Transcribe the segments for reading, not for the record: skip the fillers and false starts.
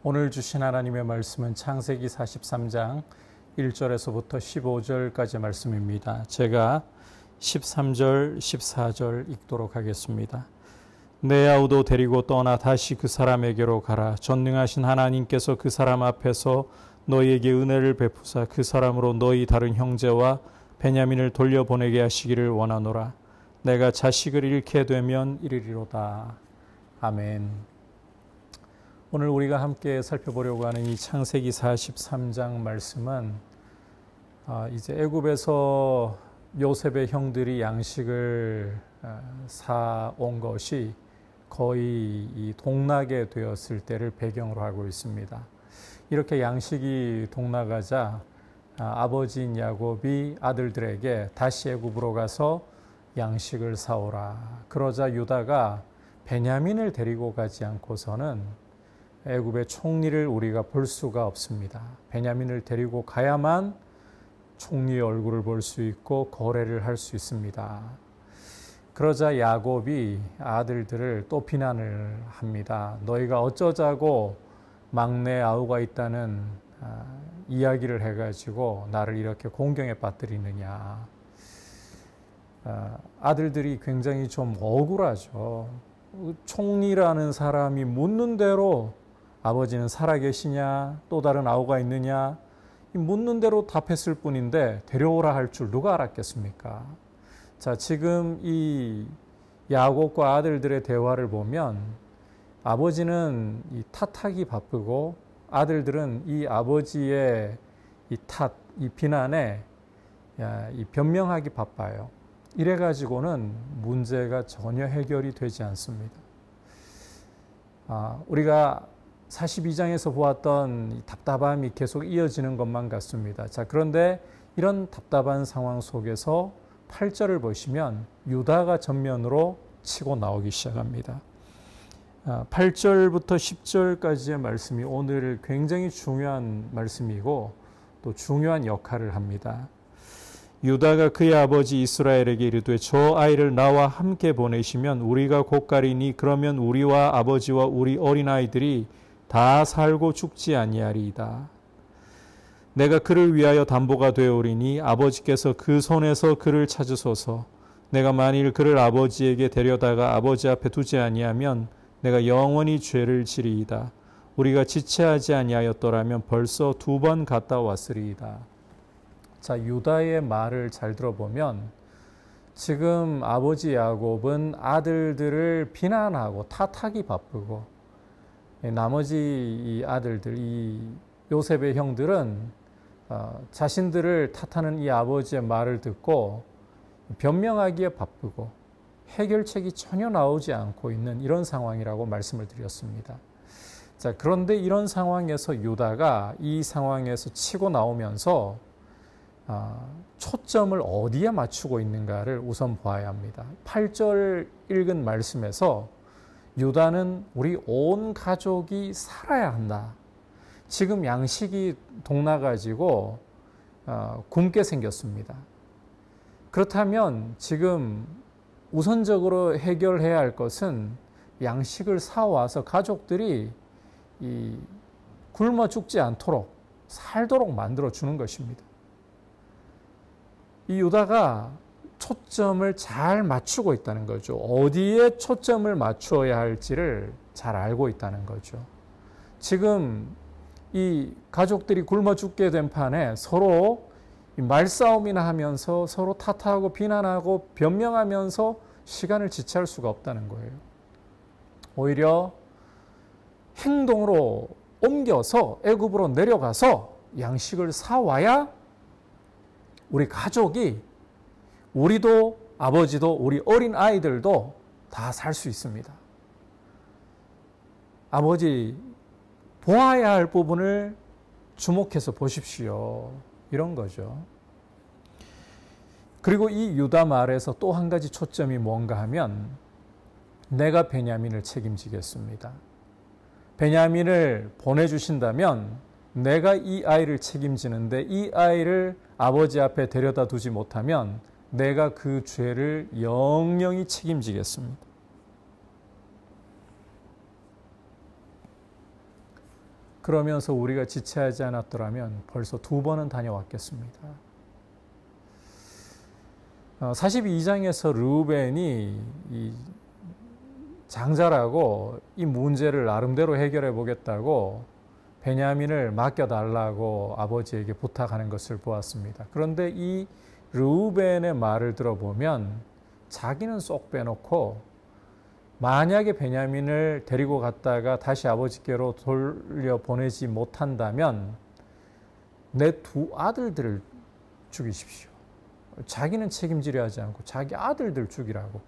오늘 주신 하나님의 말씀은 창세기 43장 1절에서부터 15절까지 말씀입니다. 제가 13절, 14절 읽도록 하겠습니다. 내 아우도 데리고 떠나 다시 그 사람에게로 가라. 전능하신 하나님께서 그 사람 앞에서 너희에게 은혜를 베푸사 그 사람으로 너희 다른 형제와 베냐민을 돌려보내게 하시기를 원하노라. 내가 자식을 잃게 되면 이르리로다. 아멘. 오늘 우리가 함께 살펴보려고 하는 이 창세기 43장 말씀은 이제 애굽에서 요셉의 형들이 양식을 사온 것이 거의 이 동나게 되었을 때를 배경으로 하고 있습니다. 이렇게 양식이 동나가자 아버지인 야곱이 아들들에게 다시 애굽으로 가서 양식을 사오라. 그러자 유다가 베냐민을 데리고 가지 않고서는 애굽의 총리를 우리가 볼 수가 없습니다. 베냐민을 데리고 가야만 총리의 얼굴을 볼 수 있고 거래를 할 수 있습니다. 그러자 야곱이 아들들을 또 비난을 합니다. 너희가 어쩌자고 막내 아우가 있다는 이야기를 해가지고 나를 이렇게 공경에 빠뜨리느냐. 아들들이 굉장히 좀 억울하죠. 총리라는 사람이 묻는 대로 아버지는 살아계시냐, 또 다른 아우가 있느냐, 묻는 대로 답했을 뿐인데 데려오라 할 줄 누가 알았겠습니까? 자, 지금 이 야곱과 아들들의 대화를 보면 아버지는 이 탓하기 바쁘고 아들들은 이 아버지의 이 탓, 이 비난에 이 변명하기 바빠요. 이래가지고는 문제가 전혀 해결이 되지 않습니다. 우리가 42장에서 보았던 답답함이 계속 이어지는 것만 같습니다. 자, 그런데 이런 답답한 상황 속에서 8절을 보시면 유다가 전면으로 치고 나오기 시작합니다. 8절부터 10절까지의 말씀이 오늘 굉장히 중요한 말씀이고 또 중요한 역할을 합니다. 유다가 그의 아버지 이스라엘에게 이르되 저 아이를 나와 함께 보내시면 우리가 곧가리니 그러면 우리와 아버지와 우리 어린아이들이 다 살고 죽지 아니하리이다. 내가 그를 위하여 담보가 되오리니 아버지께서 그 손에서 그를 찾으소서. 내가 만일 그를 아버지에게 데려다가 아버지 앞에 두지 아니하면 내가 영원히 죄를 지리이다. 우리가 지체하지 아니하였더라면 벌써 2번 갔다 왔으리이다. 자, 유다의 말을 잘 들어보면 지금 아버지 야곱은 아들들을 비난하고 탓하기 바쁘고 나머지 이 아들들, 이 요셉의 형들은 자신들을 탓하는 이 아버지의 말을 듣고 변명하기에 바쁘고 해결책이 전혀 나오지 않고 있는 이런 상황이라고 말씀을 드렸습니다. 자, 그런데 이런 상황에서 유다가 이 상황에서 치고 나오면서 초점을 어디에 맞추고 있는가를 우선 보아야 합니다. 8절 읽은 말씀에서 유다는 우리 온 가족이 살아야 한다. 지금 양식이 동나가지고 굶게 생겼습니다. 그렇다면 지금 우선적으로 해결해야 할 것은 양식을 사와서 가족들이 굶어 죽지 않도록 살도록 만들어 주는 것입니다. 이 유다가 초점을 잘 맞추고 있다는 거죠. 어디에 초점을 맞추어야 할지를 잘 알고 있다는 거죠. 지금 이 가족들이 굶어 죽게 된 판에 서로 말싸움이나 하면서 서로 탓하고 비난하고 변명하면서 시간을 지체할 수가 없다는 거예요. 오히려 행동으로 옮겨서 애굽으로 내려가서 양식을 사와야 우리 가족이 우리도 아버지도 우리 어린 아이들도 다 살 수 있습니다. 아버지 보아야 할 부분을 주목해서 보십시오. 이런 거죠. 그리고 이 유다 말에서 또 한 가지 초점이 뭔가 하면 내가 베냐민을 책임지겠습니다. 베냐민을 보내주신다면 내가 이 아이를 책임지는데 이 아이를 아버지 앞에 데려다 두지 못하면 내가 그 죄를 영영히 책임지겠습니다. 그러면서 우리가 지체하지 않았더라면 벌써 2번은 다녀왔겠습니다. 42장에서 르우벤이 이 장자라고 이 문제를 나름대로 해결해 보겠다고 베냐민을 맡겨달라고 아버지에게 부탁하는 것을 보았습니다. 그런데 이 르우벤의 말을 들어보면 자기는 쏙 빼놓고 만약에 베냐민을 데리고 갔다가 다시 아버지께로 돌려보내지 못한다면 내 2 아들들을 죽이십시오. 자기는 책임지려 하지 않고 자기 아들들 죽이라고.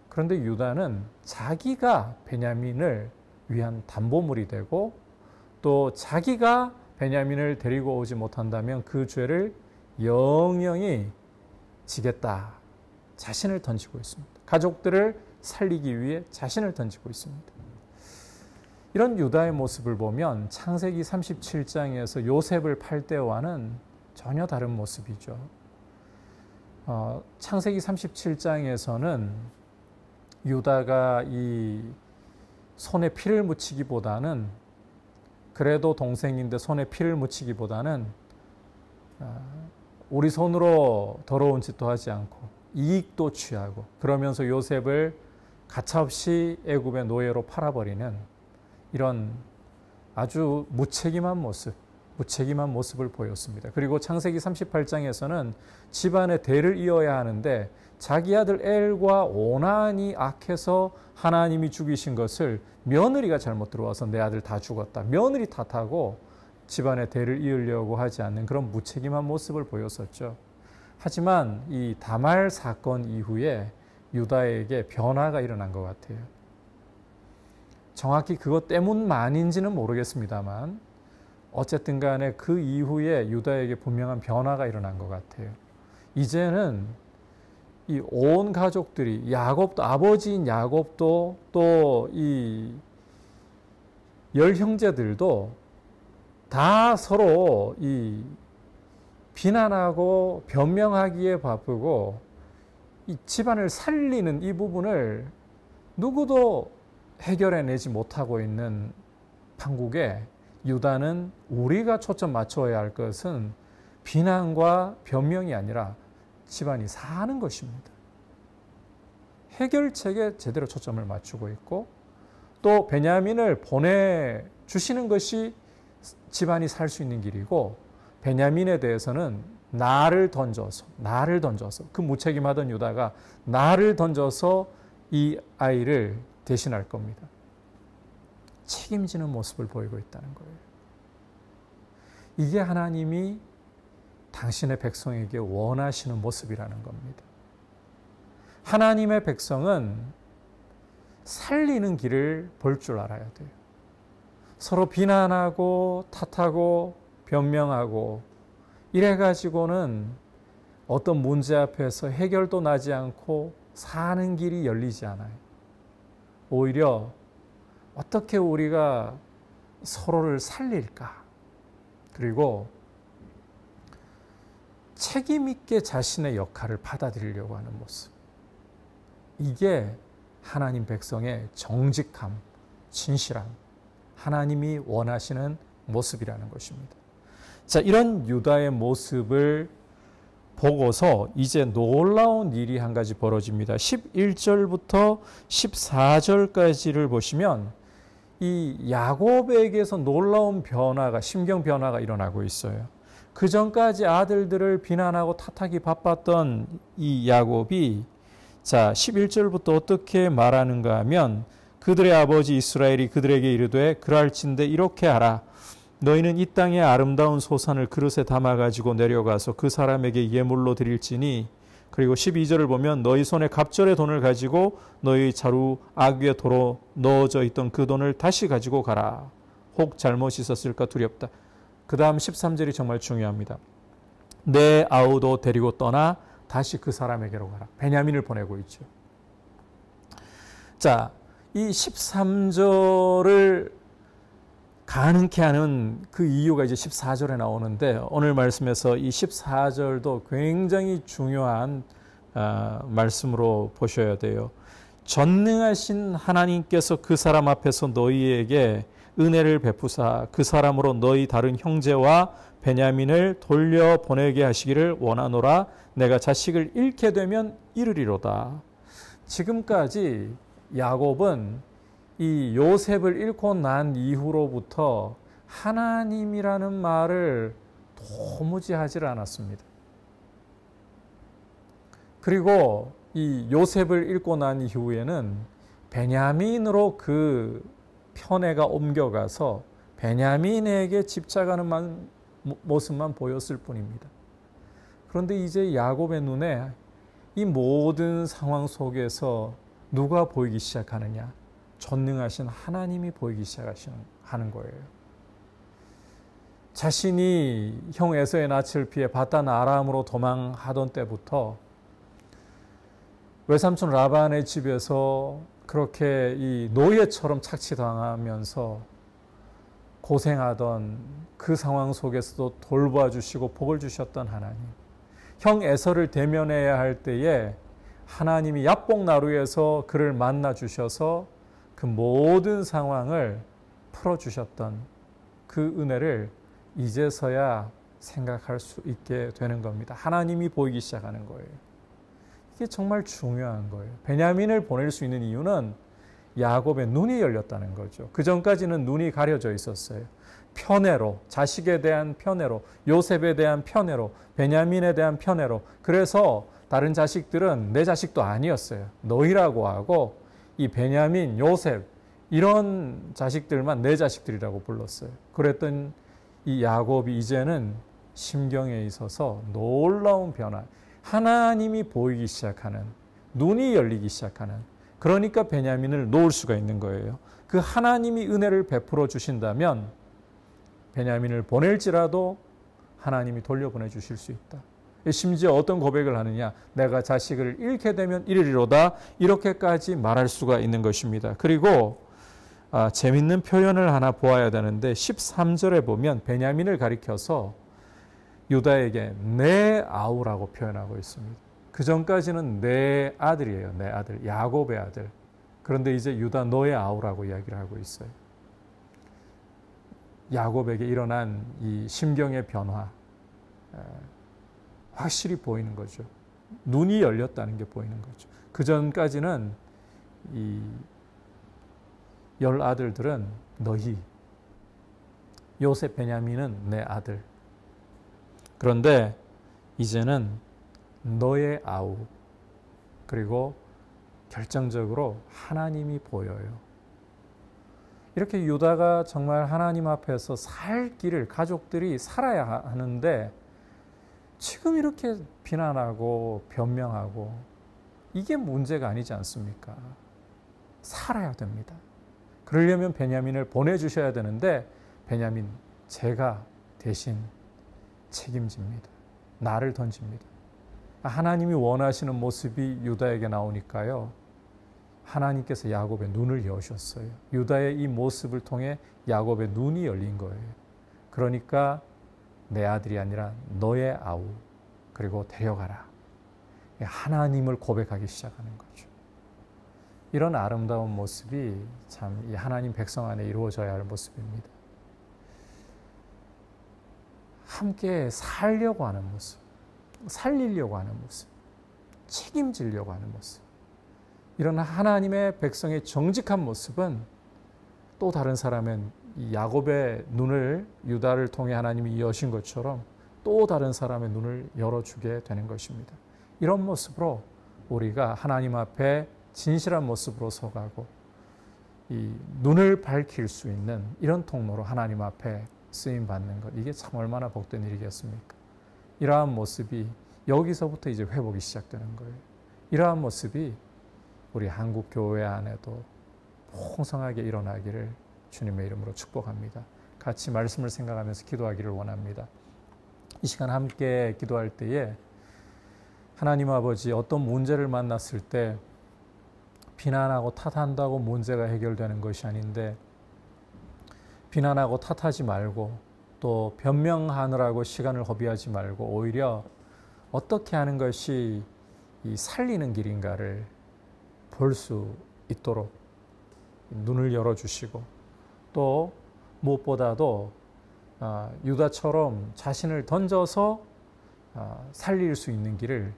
그런데 유다는 자기가 베냐민을 위한 담보물이 되고 또 자기가 베냐민을 데리고 오지 못한다면 그 죄를 영영히 지겠다. 자신을 던지고 있습니다. 가족들을 살리기 위해 자신을 던지고 있습니다. 이런 유다의 모습을 보면 창세기 37장에서 요셉을 팔 때와는 전혀 다른 모습이죠. 창세기 37장에서는 유다가 이 손에 피를 묻히기보다는 그래도 동생인데 손에 피를 묻히기보다는 우리 손으로 더러운 짓도 하지 않고 이익도 취하고 그러면서 요셉을 가차없이 애굽의 노예로 팔아버리는 이런 아주 무책임한 모습을 보였습니다. 그리고 창세기 38장에서는 집안의 대를 이어야 하는데 자기 아들 엘과 오난이 악해서 하나님이 죽이신 것을 며느리가 잘못 들어와서 내 아들 다 죽었다. 며느리 탓하고 집안의 대를 이으려고 하지 않는 그런 무책임한 모습을 보였었죠. 하지만 이 다말 사건 이후에 유다에게 변화가 일어난 것 같아요. 정확히 그것 때문만인지는 모르겠습니다만 어쨌든 간에 그 이후에 유다에게 분명한 변화가 일어난 것 같아요. 이제는 이 온 가족들이 야곱도 아버지인 야곱도 또 이 10형제들도 다 서로 이 비난하고 변명하기에 바쁘고 이 집안을 살리는 이 부분을 누구도 해결해내지 못하고 있는 판국에 유다는 우리가 초점 맞춰야 할 것은 비난과 변명이 아니라 집안이 사는 것입니다. 해결책에 제대로 초점을 맞추고 있고 또 베냐민을 보내주시는 것이 집안이 살 수 있는 길이고 베냐민에 대해서는 나를 던져서 그 무책임하던 유다가 나를 던져서 이 아이를 대신할 겁니다. 책임지는 모습을 보이고 있다는 거예요. 이게 하나님이 당신의 백성에게 원하시는 모습이라는 겁니다. 하나님의 백성은 살리는 길을 볼 줄 알아야 돼요. 서로 비난하고 탓하고 변명하고 이래가지고는 어떤 문제 앞에서 해결도 나지 않고 사는 길이 열리지 않아요. 오히려 어떻게 우리가 서로를 살릴까? 그리고 책임 있게 자신의 역할을 받아들이려고 하는 모습. 이게 하나님 백성의 정직함, 진실함, 하나님이 원하시는 모습이라는 것입니다. 자, 이런 유다의 모습을 보고서 이제 놀라운 일이 한 가지 벌어집니다. 11절부터 14절까지를 보시면 이 야곱에게서 놀라운 변화가, 심경 변화가 일어나고 있어요. 그 전까지 아들들을 비난하고 탓하기 바빴던 이 야곱이 자 11절부터 어떻게 말하는가 하면 그들의 아버지 이스라엘이 그들에게 이르되 그랄진대 이렇게 하라. 너희는 이 땅의 아름다운 소산을 그릇에 담아가지고 내려가서 그 사람에게 예물로 드릴지니 그리고 12절을 보면 너희 손에 갑절의 돈을 가지고 너희 자루 아귀에 도로 넣어져 있던 그 돈을 다시 가지고 가라. 혹 잘못 있었을까 두렵다. 그 다음 13절이 정말 중요합니다. 내 아우도 데리고 떠나 다시 그 사람에게로 가라. 베냐민을 보내고 있죠. 자, 이 13절을 가능케 하는 그 이유가 이제 14절에 나오는데 오늘 말씀에서 이 14절도 굉장히 중요한 말씀으로 보셔야 돼요. 전능하신 하나님께서 그 사람 앞에서 너희에게 은혜를 베푸사 그 사람으로 너희 다른 형제와 베냐민을 돌려보내게 하시기를 원하노라. 내가 자식을 잃게 되면 이르리로다. 지금까지 야곱은 이 요셉을 잃고 난 이후로부터 하나님이라는 말을 도무지 하질 않았습니다. 그리고 이 요셉을 잃고 난 이후에는 베냐민으로 그 편애가 옮겨가서 베냐민에게 집착하는 모습만 보였을 뿐입니다. 그런데 이제 야곱의 눈에 이 모든 상황 속에서 누가 보이기 시작하느냐? 전능하신 하나님이 보이기 시작하는 거예요. 자신이 형 에서의 낯을 피해 바단 아람으로 도망하던 때부터 외삼촌 라반의 집에서 그렇게 이 노예처럼 착취당하면서 고생하던 그 상황 속에서도 돌봐주시고 복을 주셨던 하나님. 형 에서를 대면해야 할 때에 하나님이 야복나루에서 그를 만나 주셔서 그 모든 상황을 풀어주셨던 그 은혜를 이제서야 생각할 수 있게 되는 겁니다. 하나님이 보이기 시작하는 거예요. 이게 정말 중요한 거예요. 베냐민을 보낼 수 있는 이유는 야곱의 눈이 열렸다는 거죠. 그 전까지는 눈이 가려져 있었어요. 편애로, 자식에 대한 편애로, 요셉에 대한 편애로, 베냐민에 대한 편애로. 그래서 다른 자식들은 내 자식도 아니었어요. 너희라고 하고 이 베냐민, 요셉 이런 자식들만 내 자식들이라고 불렀어요. 그랬던 이 야곱이 이제는 심경에 있어서 놀라운 변화, 하나님이 보이기 시작하는, 눈이 열리기 시작하는, 그러니까 베냐민을 놓을 수가 있는 거예요. 그 하나님이 은혜를 베풀어 주신다면 베냐민을 보낼지라도 하나님이 돌려보내 주실 수 있다. 심지어 어떤 고백을 하느냐? 내가 자식을 잃게 되면 이르리로다. 이렇게까지 말할 수가 있는 것입니다. 그리고 재밌는 표현을 하나 보아야 되는데 13절에 보면 베냐민을 가리켜서 유다에게 내 아우라고 표현하고 있습니다. 그 전까지는 내 아들이에요. 내 아들, 야곱의 아들. 그런데 이제 유다 너의 아우라고 이야기를 하고 있어요. 야곱에게 일어난 이 심경의 변화 확실히 보이는 거죠. 눈이 열렸다는 게 보이는 거죠. 그 전까지는 이 10아들들은 너희, 요셉 베냐민은 내 아들. 그런데 이제는 너의 아우, 그리고 결정적으로 하나님이 보여요. 이렇게 유다가 정말 하나님 앞에서 살 길을 가족들이 살아야 하는데 지금 이렇게 비난하고 변명하고 이게 문제가 아니지 않습니까? 살아야 됩니다. 그러려면 베냐민을 보내주셔야 되는데 베냐민 제가 대신 책임집니다. 나를 던집니다. 하나님이 원하시는 모습이 유다에게 나오니까요. 하나님께서 야곱의 눈을 여셨어요. 유다의 이 모습을 통해 야곱의 눈이 열린 거예요. 그러니까 내 아들이 아니라 너의 아우, 그리고 데려가라. 하나님을 고백하기 시작하는 거죠. 이런 아름다운 모습이 참 이 하나님 백성 안에 이루어져야 할 모습입니다. 함께 살려고 하는 모습, 살리려고 하는 모습, 책임지려고 하는 모습. 이런 하나님의 백성의 정직한 모습은 또 다른 사람은 이 야곱의 눈을 유다를 통해 하나님이 여신 것처럼 또 다른 사람의 눈을 열어주게 되는 것입니다. 이런 모습으로 우리가 하나님 앞에 진실한 모습으로 서가고 이 눈을 밝힐 수 있는 이런 통로로 하나님 앞에 쓰임받는 것, 이게 참 얼마나 복된 일이겠습니까? 이러한 모습이 여기서부터 이제 회복이 시작되는 거예요. 이러한 모습이 우리 한국 교회 안에도 풍성하게 일어나기를 주님의 이름으로 축복합니다. 같이 말씀을 생각하면서 기도하기를 원합니다. 이 시간 함께 기도할 때에 하나님 아버지, 어떤 문제를 만났을 때 비난하고 탓한다고 문제가 해결되는 것이 아닌데 비난하고 탓하지 말고 또 변명하느라고 시간을 허비하지 말고 오히려 어떻게 하는 것이 이 살리는 길인가를 볼 수 있도록 눈을 열어주시고 또 무엇보다도 유다처럼 자신을 던져서 살릴 수 있는 길을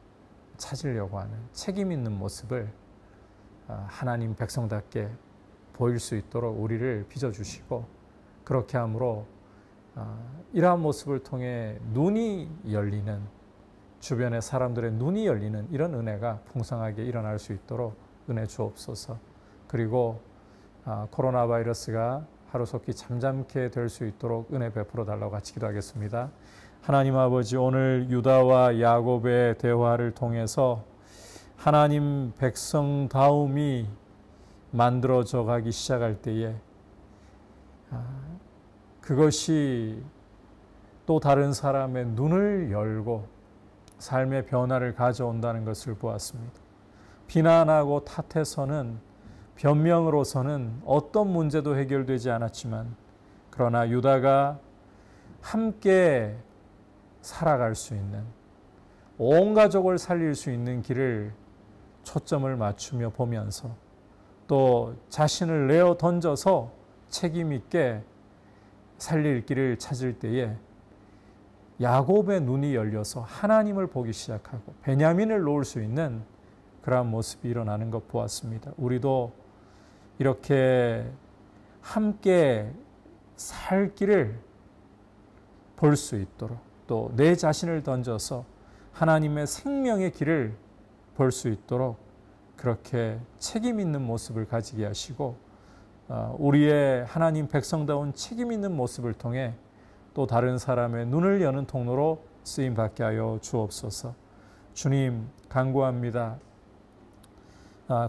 찾으려고 하는 책임 있는 모습을 하나님 백성답게 보일 수 있도록 우리를 빚어주시고, 그렇게 함으로 이러한 모습을 통해 눈이 열리는, 주변의 사람들의 눈이 열리는 이런 은혜가 풍성하게 일어날 수 있도록 은혜 주옵소서. 그리고 코로나 바이러스가 하루속히 잠잠케 될 수 있도록 은혜 베풀어 달라고 같이 기도하겠습니다. 하나님 아버지, 오늘 유다와 야곱의 대화를 통해서 하나님 백성다움이 만들어져 가기 시작할 때에 그것이 또 다른 사람의 눈을 열고 삶의 변화를 가져온다는 것을 보았습니다. 비난하고 탓해서는, 변명으로서는 어떤 문제도 해결되지 않았지만, 그러나 유다가 함께 살아갈 수 있는, 온 가족을 살릴 수 있는 길을 초점을 맞추며 보면서 또 자신을 내어 던져서 책임 있게 살릴 길을 찾을 때에 야곱의 눈이 열려서 하나님을 보기 시작하고 베냐민을 놓을 수 있는 그러한 모습이 일어나는 것 보았습니다. 우리도 이렇게 함께 살 길을 볼 수 있도록, 또 내 자신을 던져서 하나님의 생명의 길을 볼 수 있도록 그렇게 책임 있는 모습을 가지게 하시고, 우리의 하나님 백성다운 책임 있는 모습을 통해 또 다른 사람의 눈을 여는 통로로 쓰임받게 하여 주옵소서. 주님, 간구합니다.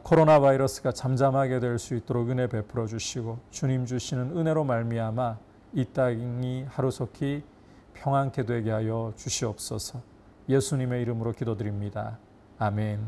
코로나 바이러스가 잠잠하게 될 수 있도록 은혜 베풀어 주시고, 주님 주시는 은혜로 말미암아 이 땅이 하루속히 평안케 되게 하여 주시옵소서. 예수님의 이름으로 기도드립니다. 아멘.